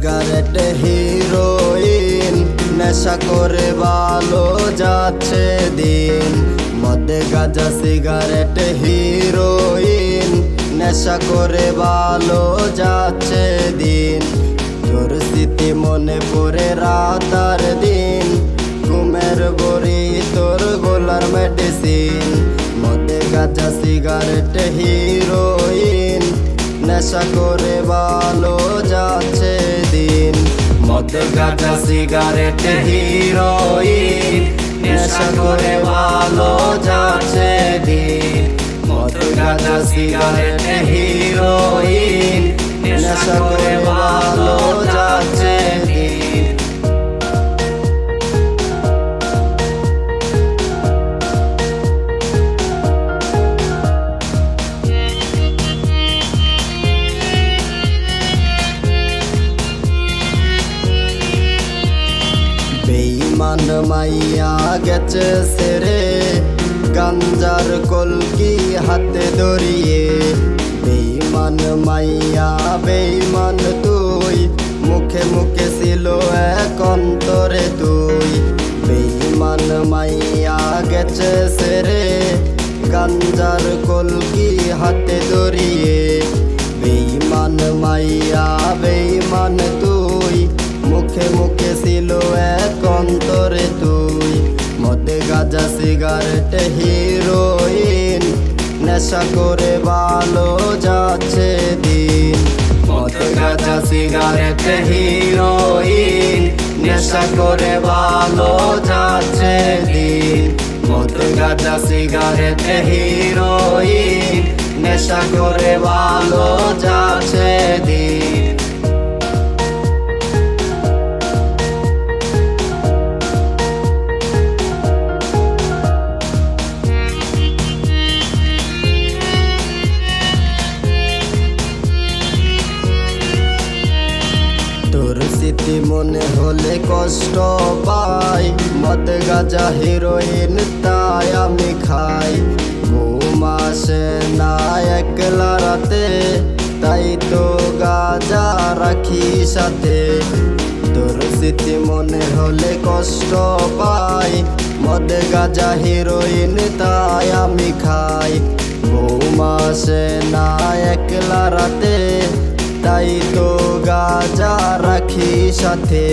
Cigarette heroine, নেশা করে ভালো যাচ্ছে দিন। মদ গাঁজা সিগারেট হিরোইন, নেশা করে ভালো যাচ্ছে দিন। তোর স্মৃতি মনে পড়ে রাত আর দিন, ঘুমের বড়ি তোর গোলার মেডিসিন। মদ গাঁজা সিগারেট হিরোইন, নেশা করে ভালো যাচ্ছে দিন। মদ গাঁজা সিগারেট হিরোইন, নেশা করে ভালো যাচ্ছে দিন। মদ গাঁজা সিগারেট হিরোইন, নেশা করে ভালো যাচ্ছে দিন। বেঈমান মাইয়া গেছে সেরে, গাঞ্জার কলকি হাতে ধরিয়ে। বেঈমান মাইয়া বেঈমান তুই, মুখে মুখে ছিল এক অন্তরে তুই। বেঈমান মাইয়া গেছে সেরে, গাঞ্জার কলকি হাতে ধরিয়ে। বেঈমান মাইয়া বেঈমান তুই, মুখে মুখে ছিল এক অন্তরে তুই। মদ গাঁজা সিগারেট হিরোইন, নেশা করে ভালো যাচ্ছে দিন। মদ গাঁজা সিগারেট হিরোইন, নেশা করে ভালো যাচ্ছে দিন। মদ গাঁজা সিগারেট হিরোইন, নেশা করে ভালো যাচ্ছে দিন। তোর স্মৃতি মনে হলে কষ্ট পাই, মদ গাঁজা হিরোইন তাই আমি খাই। ঘুম আসে না একলা রাতে, তাই তো গাঁজা রাখি সাথে। তোর স্মৃতি মনে হলে কষ্ট পাই, মদ গাঁজা হিরোইন তাই আমি খাই। ঘুম আসে না একলা রাতে, তাই তো গাঁজা রাখি সাথে।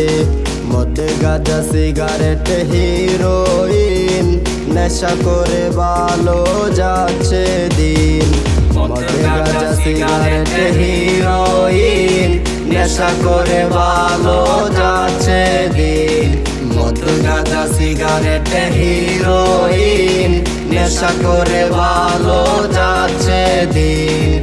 মদ গাঁজা সিগারেট হিরোইন, নেশা করে ভালো যাচ্ছে দিন। মদ গাঁজা সিগারেট হিরোইন, নেশা করে ভালো যাচ্ছে দিন। মদ গাঁজা সিগারেট হিরোইন, নেশা করে ভালো যাচ্ছে দিন।